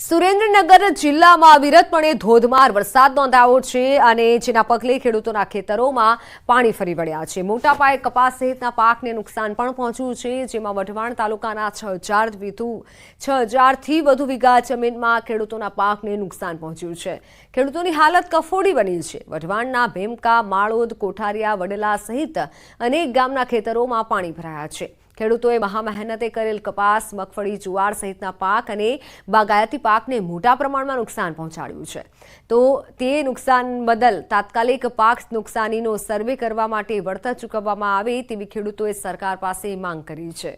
સુરેન્દ્રનગર જિલ્લામાં વિરતપણે ધોધમાર વરસાદ નોંધાયો છે અને જેના પગલે ખેડૂતોના ખેતરોમાં પાણી ફરી વળ્યા છે। મોટા પાયે કપાસ સહિતના પાકને નુકસાન પણ પહોંચ્યું છે, જેમાં વઢવાણ તાલુકાના 6,000થી વધુ વીઘા જમીનમાં ખેડૂતોના પાકને નુકસાન પહોંચ્યું છે। ખેડૂતોની હાલત કફોડી બની છે। વઢવાણના ભેમકા, માળોદ, કોઠારિયા, વડલા સહિત અનેક ગામના ખેતરોમાં પાણી ભરાયા છે। ખેડૂતોએ મહામહેનતે કરેલ કપાસ, મગફળી, જુવાર સહિતના પાક અને બાગાયતી પાકને મોટા પ્રમાણમાં નુકસાન પહોંચાડ્યું છે। તો તે નુકસાન બદલ તાત્કાલિક પાક નુકસાનીનો સર્વે કરવા માટે વળતર ચૂકવવામાં આવે તેવી ખેડૂતોએ સરકાર પાસે માંગ કરી છે।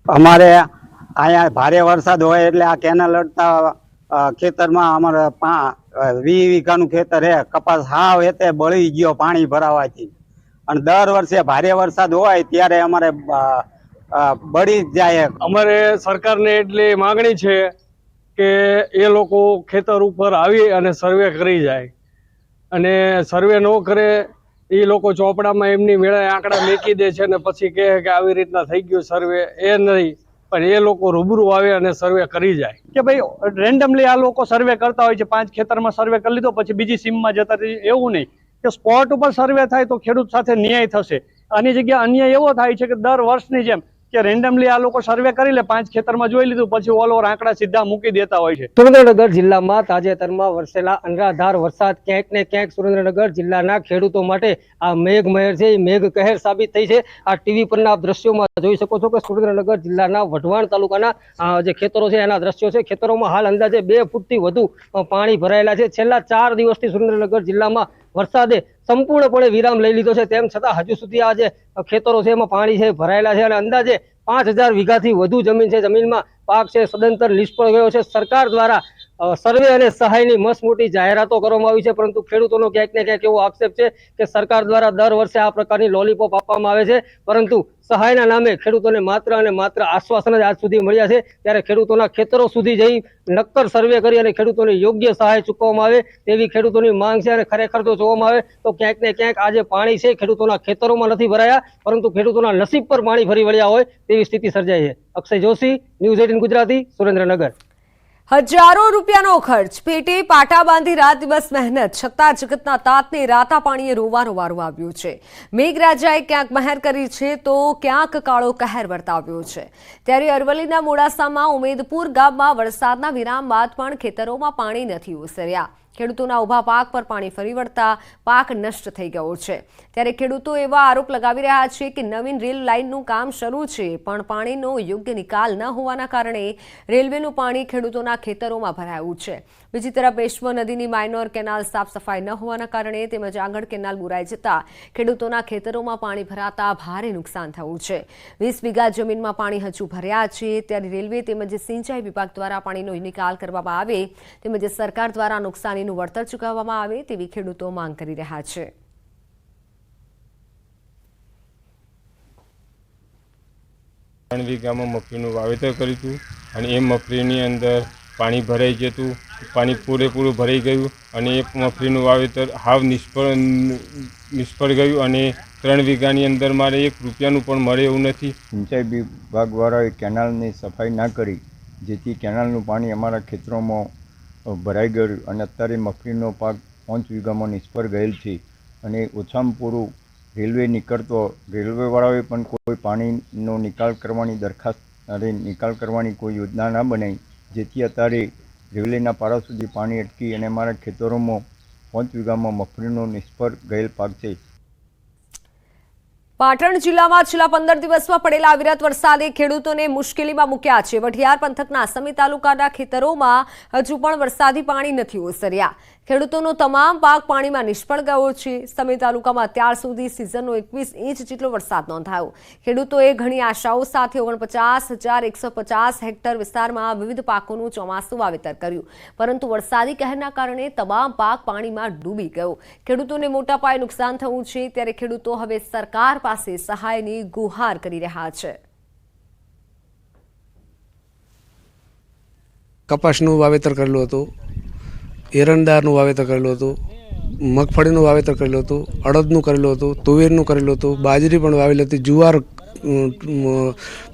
અમારે અહીંયા ભારે વરસાદ હોય એટલે આ કેનાલ અડતા ખેતરમાં અમારે 20 વીઘાનું ખેતર હે, કપાસ હાવ એતે બળી ગયો પાણી ભરાવાથી। અને દર વર્ષે ભારે વરસાદ હોય ત્યારે અમારે બળી જાય। અમારે સરકારને એટલી માંગણી છે કે એ લોકો ખેતર ઉપર આવી અને સર્વે કરી જાય, અને સર્વે ન કરે એ લોકો ચોપડામાં એમની મેળે આંકડા મેકી દે છે અને પછી કહે કે આવી રીતના થઈ ગયું સર્વે। એ નહીં, પણ એ લોકો રૂબરૂ આવે અને સર્વે કરી જાય કે ભાઈ રેન્ડમલી આ લોકો સર્વે કરતા હોય છે। 5 ખેતરમાં સર્વે કરી લીધો પછી બીજી સીમમાં જતા રહે, એવું નહીં કે સ્પોટ ઉપર સર્વે થાય તો ખેડૂત સાથે ન્યાય થશે। આની જગ્યા અન્યાય એવો થાય છે કે દર વર્ષની જેમ કે રેન્ડમલી આ લોકો સર્વે કરી લે, 5 ખેતરમાં જોઈ લીધું પછી ઓલ ઓવર આંકડા સીધા મૂકી દેતા હોય છે। સુરેન્દ્રનગર જિલ્લામાં તાજેતરમાં વરસેલા અનરાધાર વરસાદ ક્યાંક ને ક્યાંક સુરેન્દ્રનગર જિલ્લાના ખેડૂતો માટે આ મેઘમહેર છે, એ મેઘ કહેર સાબિત થઈ છે। આ ટીવી પરના દ્રશ્યોમાં જોઈ શકો છો કે સુરેન્દ્રનગર જિલ્લાના વઢવાણ તાલુકાના જે ખેતરો છે એના દ્રશ્યો છે। ખેતરોમાં હાલ અંદાજે 2 ફૂટથી વધુ પાણી ભરાયેલા છે। છેલ્લા 4 દિવસથી સુરેન્દ્રનગર જિલ્લામાં વરસાદે સંપૂર્ણપણે વિરામ લઈ લીધો છે, તેમ છતાં હજુ સુધી આ જે ખેતરો છે એમાં પાણી છે ભરાયેલા છે અને અંદાજે 5000 વીઘાથી વધુ જમીન છે, જમીનમાં પાક છે સદંતર નિષ્ફળ ગયો છે। સરકાર દ્વારા સર્વે અને સહાયની મસ્ત મોટી જાહેરાતો કરવામાં આવી છે, પરંતુ ખેડૂતોનો ક્યાંક ને ક્યાંક એવો આક્ષેપ છે કે સરકાર દ્વારા દર વર્ષે આ પ્રકારની લોલીપોપ આપવામાં આવે છે, પરંતુ સહાયના નામે ખેડૂતોને માત્ર અને માત્ર આશ્વાસન જ આજ સુધી મળ્યા છે। ત્યારે ખેડૂતોના ખેતરો સુધી જઈ નક્કર સર્વે કરી અને ખેડૂતોને યોગ્ય સહાય ચૂકવવામાં આવે તેવી ખેડૂતોની માંગ છે। અને ખરેખર જો જોવામાં આવે તો ક્યાંક ને ક્યાંક આ જે પાણી છે ખેડૂતોના ખેતરોમાં નથી ભરાયા, પરંતુ ખેડૂતોના નસીબ પર પાણી ફરી વળ્યા હોય તેવી સ્થિતિ સર્જાઈ છે। અક્ષય જોશી, ન્યૂઝ 18 ગુજરાતી, સુરેન્દ્રનગર। હજારો રૂપિયાનો ખર્ચ, પેટે પાટા બાંધી રાત દિવસ મહેનત છતાં જગતના તાતને રાતા પાણીએ રોવાનો વારો આવ્યો છે। મેઘરાજાએ ક્યાંક મહેર કરી છે તો ક્યાંક કાળો કહેર વર્તાવ્યો છે। ત્યારે અરવલ્લીના મોડાસામાં ઉમેદપુર ગામમાં વરસાદના વિરામ બાદ પણ ખેતરોમાં પાણી નથી ઓસર્યા। ખેડૂતોના ઉભા પાક પર પાણી ફરી વળતા પાક નષ્ટ થઈ ગયો છે। ત્યારે ખેડૂતો એવા આરોપ લગાવી રહ્યા છે કે નવીન રેલ લાઇનનું કામ શરૂ છે, પણ પાણીનો યોગ્ય નિકાલ ન હોવાના કારણે રેલવેનું પાણી ખેડૂતોના ખેતરોમાં ભરાયું છે। બીજી તરફ પેશ્વ નદીની માઇનોર કેનાલ સાફ સફાઈ ન હોવાના કારણે તેમજ આગળ કેનાલ બુરાઈ જતા ખેડૂતોના ખેતરોમાં પાણી ભરાતા ભારે નુકસાન થયું છે। 20 વીઘા જમીનમાં પાણી હજુ ભર્યા છે। ત્યારે રેલવે તેમજ સિંચાઈ વિભાગ દ્વારા પાણીનો નિકાલ કરવામાં આવે તેમજ સરકાર દ્વારા નુકસાનીનું વળતર ચૂકવવામાં આવે તેવી ખેડૂતો માંગ કરી રહ્યા છે। 3 વીઘામાં મગફળીનું વાવેતર કર્યું હતું અને એ મગફળીની અંદર પાણી ભરાઈ જતું, પાણી પૂરેપૂરું ભરાઈ ગયું અને એ મગફળીનું વાવેતર હાવ નિષ્ફળ ગયું અને 3 વીઘાની અંદર મારે 1 રૂપિયાનું પણ મળે એવું નથી। સિંચાઈ વિભાગવાળાએ કેનાલની સફાઈ ના કરી, જેથી કેનાલનું પાણી અમારા ખેતરોમાં ભરાઈ ગયું અને અત્યારે મગફળીનો પાક 5 વીઘામાં નિષ્ફળ ગયેલ છે। અને ઓછામાં પૂરું રેલવે નીકળતો, રેલવેવાળાએ પણ કોઈ પાણીનો નિકાલ કરવાની દરખાસ્ત નિકાલ કરવાની કોઈ યોજના ના બનાવી, જેથી અત્યારે રેલવેના પારા સુધી પાણી અટકી અને અમારા ખેતરોમાં 5 વીઘામાં મગફળીનો નિષ્ફળ ગયેલ પાક છે। પાટણ જિલ્લામાં છેલ્લા 15 દિવસમાં પડેલા અવિરત વરસાદે ખેડૂતોને મુશ્કેલીમાં મૂક્યા છે। વઢિયાર પંથકના સમી તાલુકાના ખેતરોમાં હજુ પણ વરસાદી પાણી નથી ઓસર્યા। ખેડૂતોનો તમામ પાક પાણીમાં નિષ્ફળ ગયો છે। સમી તાલુકામાં અત્યાર સુધી સિઝનનો 21 ઇંચ જેટલો વરસાદ નોંધાયો। ખેડૂતોએ ઘણી આશાઓ સાથે 49,150 હેક્ટર વિસ્તારમાં વિવિધ પાકોનું ચોમાસું વાવેતર કર્યું, પરંતુ વરસાદી કહેરના કારણે તમામ પાક પાણીમાં ડૂબી ગયો। ખેડૂતોને મોટા પાયે નુકસાન થયું છે। ત્યારે ખેડૂતો હવે સરકાર પાસે સહાયની ગુહાર કરી રહ્યા છે। કપાસનું વાવેતર કરેલું હતું, એરંડાનું વાવેતર કરેલું હતું, મગફળીનું વાવેતર કરેલું હતું, અડદનું કરેલું હતું, તુવેરનું કરેલું હતું, બાજરી પણ વાવેલી હતી, જુવાર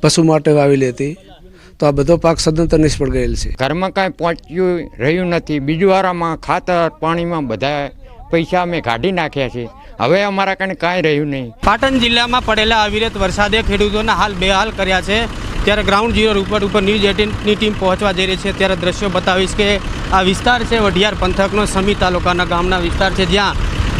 પશુ માટે વાવેલી હતી। તો આ બધો પાક સદંતર નિષ્ફળ ગયેલ છે. ઘરમાં કાંઈ પહોંચ્યું રહ્યું નથી. બીજું વારામાં ખાતર પાણીમાં બધા પૈસા અમે કાઢી નાખ્યા છે. હવે અમારા કાંઈ કાંઈ રહ્યું નહીં. પાટણ જિલ્લામાં પડેલા અવિરત વરસાદે ખેડૂતોના હાલ બેહાલ કર્યા છે. ત્યારે ગ્રાઉન્ડ ઝીરો રિપોર્ટ ઉપર ન્યૂઝ 18ની ટીમ પહોંચવા જઈ રહી છે. ત્યારે દ્રશ્યો બતાવીશ કે આ વિસ્તાર છે વઢિયાર પંથકનો સમી તાલુકાના ગામના વિસ્તાર છે, જ્યાં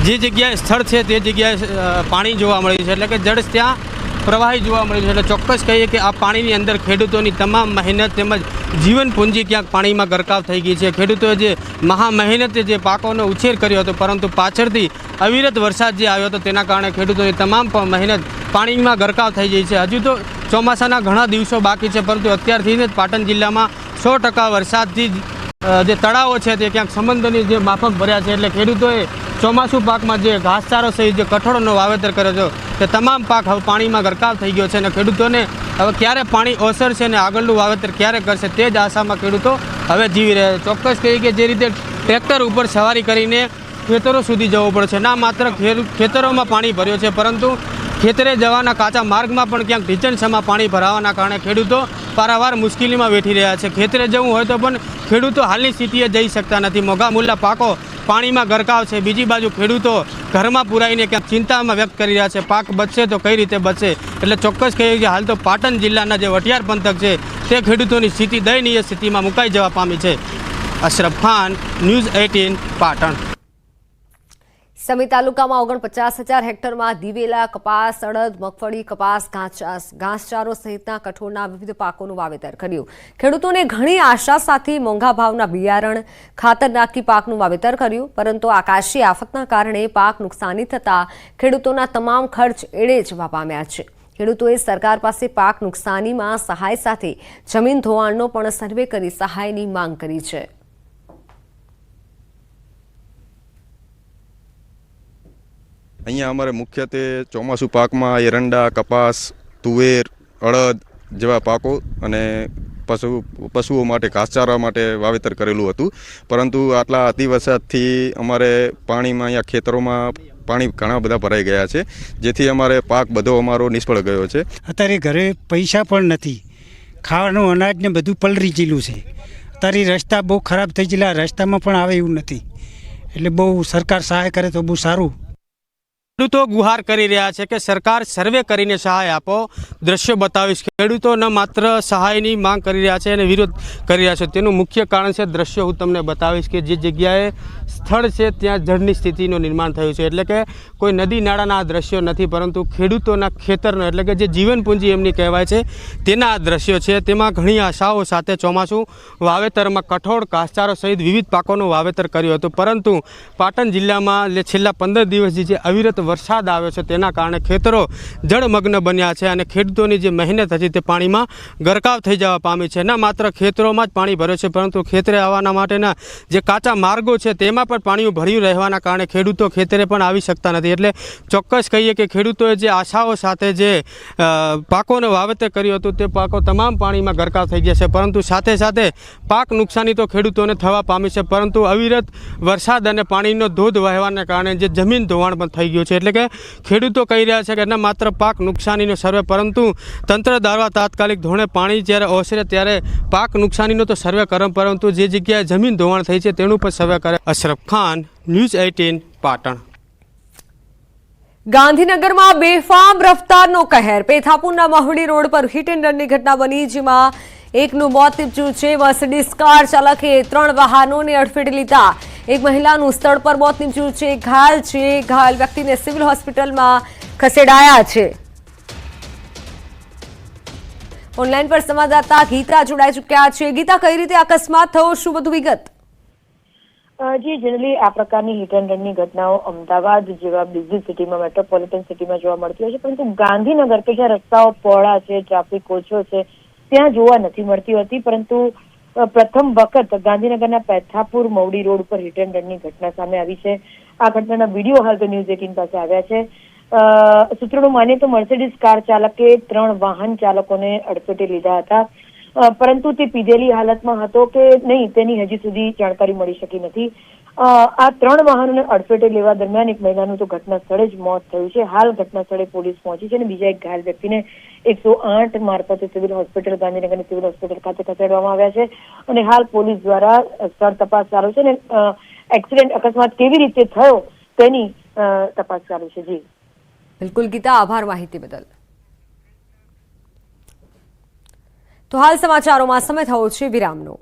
જે જગ્યાએ સ્થળ છે તે જગ્યાએ પાણી જોવા મળ્યું છે, એટલે કે જળ ત્યાં પ્રવાહી જોવા મળ્યું છે. એટલે ચોક્કસ કહીએ કે આ પાણીની અંદર ખેડૂતોની તમામ મહેનત તેમજ જીવન પૂંજી ક્યાંક પાણીમાં ગરકાવ થઈ ગઈ છે. ખેડૂતોએ જે મહા મહેનતે જે પાકોનો ઉછેર કર્યો હતો, પરંતુ પાછળથી અવિરત વરસાદ જે આવ્યો હતો તેના કારણે ખેડૂતોની તમામ મહેનત પાણીમાં ગરકાવ થઈ ગઈ છે. હજુ તો ચોમાસાના ઘણા દિવસો બાકી છે, પરંતુ અત્યારથી જ પાટણ જિલ્લામાં 100% વરસાદથી જે તળાવો છે તે ક્યાંક સમંદરની જે માફક ભર્યા છે. એટલે ખેડૂતોએ ચોમાસુ પાકમાં જે ઘાસચારો સહિત જે કઠોળનો વાવેતર કર્યો છે તે તમામ પાક હવે પાણીમાં ગરકાવ થઈ ગયો છે. અને ખેડૂતોને હવે ક્યારે પાણી ઓસરશે અને આગળનું વાવેતર ક્યારે કરશે તે જ આશામાં ખેડૂતો હવે જીવી રહ્યા છે. ચોક્કસ કહીએ કે જે રીતે ટ્રેક્ટર ઉપર સવારી કરીને ખેતરો સુધી જવું પડે છે, ના માત્ર ખેતરોમાં પાણી ભર્યો છે, પરંતુ ખેતરે જવાના કાચા માર્ગમાં પણ ક્યાંક ઢીચણસમાં પાણી ભરાવાના કારણે ખેડૂતો પારાવાર મુશ્કેલીમાં વેઠી રહ્યા છે. ખેતરે જવું હોય તો પણ ખેડૂતો હાલની સ્થિતિએ જઈ શકતા નથી. મોંઘા મૂલ્યના પાકો પાણીમાં ગરકાવ છે. બીજી બાજુ ખેડૂતો ઘરમાં પુરાઈને ક્યાંક ચિંતામાં વ્યક્ત કરી રહ્યા છે, પાક બચશે તો કઈ રીતે બચશે. એટલે ચોક્કસ કહીએ કે હાલ તો પાટણ જિલ્લાના જે વઢિયાર પંથક છે તે ખેડૂતોની સ્થિતિ દયનીય સ્થિતિમાં મુકાઈ જવા પામી છે. અશરફ ખાન, ન્યૂઝ 18 પાટણ. સમી તાલુકામાં 49,000 હેક્ટરમાં દિવેલા, કપાસ, અડદ, મગફળી, કપાસ, ઘાસચારો સહિતના કઠોળના વિવિધ પાકોનું વાવેતર કર્યું. ખેડૂતોને ઘણી આશા સાથે મોંઘા ભાવના બિયારણ, ખાતર નાખી પાકનું વાવેતર કર્યું, પરંતુ આકાશી આફતના કારણે પાક નુકસાની થતાં ખેડૂતોના તમામ ખર્ચ એળે જવા પામ્યા છે. ખેડૂતોએ સરકાર પાસે પાક નુકસાનીમાં સહાય સાથે જમીન ધોવાણનો પણ સર્વે કરી સહાયની માંગ કરી છે. અહીંયા અમારે મુખ્યત્વે ચોમાસું પાકમાં એરંડા, કપાસ, તુવેર, અડદ જેવા પાકો અને પશુઓ માટે ઘાસચારા માટે વાવેતર કરેલું હતું. પરંતુ આટલા અતિવરસાદથી અમારે પાણીમાં અહીંયા ખેતરોમાં પાણી ઘણા બધા ભરાઈ ગયા છે, જેથી અમારે પાક બધો અમારો નિષ્ફળ ગયો છે. અત્યારે ઘરે પૈસા પણ નથી, ખાવાનું અનાજ ને બધું પલળી ગયેલું છે. અત્યારે રસ્તા બહુ ખરાબ થઈ ગયેલા, રસ્તામાં પણ આવે એવું નથી. એટલે બહુ સરકાર સહાય કરે તો બહુ સારું. ખેડૂતો ગુહાર કરી રહ્યા છે કે સરકાર સર્વે કરીને સહાય આપો. દ્રશ્યો બતાવીશ. ખેડૂતો ન માત્ર સહાયની માંગ કરી રહ્યા છે અને વિરોધ કરી રહ્યા છે. તેનું મુખ્ય કારણ છે દ્રશ્યો હું તમને બતાવીશ કે જે જગ્યાએ સ્થળ છે ત્યાં જળની સ્થિતિનું નિર્માણ થયું છે. એટલે કે કોઈ નદી નાળાના આ દ્રશ્યો નથી, પરંતુ ખેડૂતોના ખેતરનો એટલે કે જે જીવન પૂંજી એમની કહેવાય છે તેના આ દ્રશ્યો છે. તેમાં ઘણી આશાઓ સાથે ચોમાસું વાવેતરમાં કઠોળ, ઘાસચારો સહિત વિવિધ પાકોનું વાવેતર કર્યું હતું, પરંતુ પાટણ જિલ્લામાં છેલ્લા 15 દિવસથી જે અવિરત વરસાદ આવ્યો છે તેના કારણે ખેતરો જળમગ્ન બન્યા છે અને ખેડૂતોની જે મહેનત હતી તે પાણીમાં ગરકાવ થઈ જવા પામી છે. ના માત્ર ખેતરોમાં જ પાણી ભર્યો છે, પરંતુ ખેતરે આવવાના માટેના જે કાચા માર્ગો છે તેમાં પણ પાણી ભર્યું રહેવાના કારણે ખેડૂતો ખેતરે પણ આવી શકતા નથી. એટલે ચોક્કસ કહીએ કે ખેડૂતોએ જે આશાઓ સાથે જે પાકોનું વાવેતર કર્યું હતું તે પાકો તમામ પાણીમાં ગરકાવ થઈ ગયા છે, પરંતુ સાથે સાથે પાક નુકસાની તો ખેડૂતોને થવા પામી છે. પરંતુ અવિરત વરસાદ અને પાણીનો ધોધ વહેવાના કારણે જે જમીન ધોવાણ પણ થઈ ગયું છે. એટલે કે ખેડૂતો કહી રહ્યા છે કે ન માત્ર પાક નુકસાનીનો સર્વે, પરંતુ તંત્ર દ્વારા તાત્કાલિક ધોરણે પાણી જ્યારે ઓસરે ત્યારે પાક નુકસાનીનો તો સર્વે કરે, પરંતુ જે જગ્યાએ જમીન ધોવાણ થઈ છે તેનું પણ સર્વે કરે. અશરફ ખાન, ન્યૂઝ 18 પાટણ. ગાંધીનગરમાં બેફામ રફતારનો કહેર. પેથાપુરના મહુડી રોડ પર હિટ એન્ડ રનની ઘટના બની, જેમાં એકનું મોત નીપજ્યું છે. મર્સિડીઝ કાર ચાલકે 3 વાહનોને અડફેટે લીધા. એક મહિલાનું સ્થળ પર મોત નીપજ્યું છે. ઘાયલ છે. ઘાયલ વ્યક્તિને સિવિલ હોસ્પિટલમાં ખસેડાયા છે. ઓનલાઈન પર સંવાદદાતા ગીતા જોડાઈ ચૂક્યા છે. ગીતા, કઈ રીતે અકસ્માત થયો, શું બધું વિગત? જી, જનરલી આ પ્રકારની હિટ એન્ડ રનની ઘટનાઓ અમદાવાદ જેવા બિઝી સિટીમાં, મેટ્રોપોલિટન સિટીમાં જોવા મળતી હોય છે, પરંતુ ગાંધીનગર કે જ્યાં રસ્તાઓ પહોળા છે, ટ્રાફિક ઓછો છે, ત્યાં જોવા નથી મળતી હોતી. પરંતુ પ્રથમ વખત ગાંધીનગરના પેથાપુર મવડી રોડ પર હિટ એન્ડ રનની ઘટના સામે આવી છે. આ ઘટનાના વિડીયો હાલ તો ન્યૂઝ 18 પાસે આવ્યા છે. સૂત્રોનું માનીએ તો મર્સિડીઝ કાર ચાલકે 3 વાહન ચાલકોને અડફેટે લીધા હતા, પરંતુ તે પીધેલી હાલતમાં હતો કે નહીં તેની હજી સુધી જાણકારી મળી શકી નથી. આ 3 વાહનોને અડફેટે લેવા દરમિયાન એક મહિલાનું તો ઘટના સ્થળે જ મોત થયું છે. હાલ ઘટના સ્થળે પોલીસ પહોંચી છે અને બીજા એક ઘાયલ વ્યક્તિને 108 મારફતે સિવિલ હોસ્પિટલ ગાંધીનગરની સિવિલ હોસ્પિટલ ખાતે ખસેડવામાં આવ્યા છે અને હાલ પોલીસ દ્વારા સ્થળ તપાસ ચાલુ છે અને એક્સિડન્ટ અકસ્માત કેવી રીતે થયો તેની તપાસ ચાલુ છે. જી બિલકુલ ગીતા, આભાર માહિતી બદલ. તો હાલ સમાચારોમાં સમય થયો છે વિરામનો.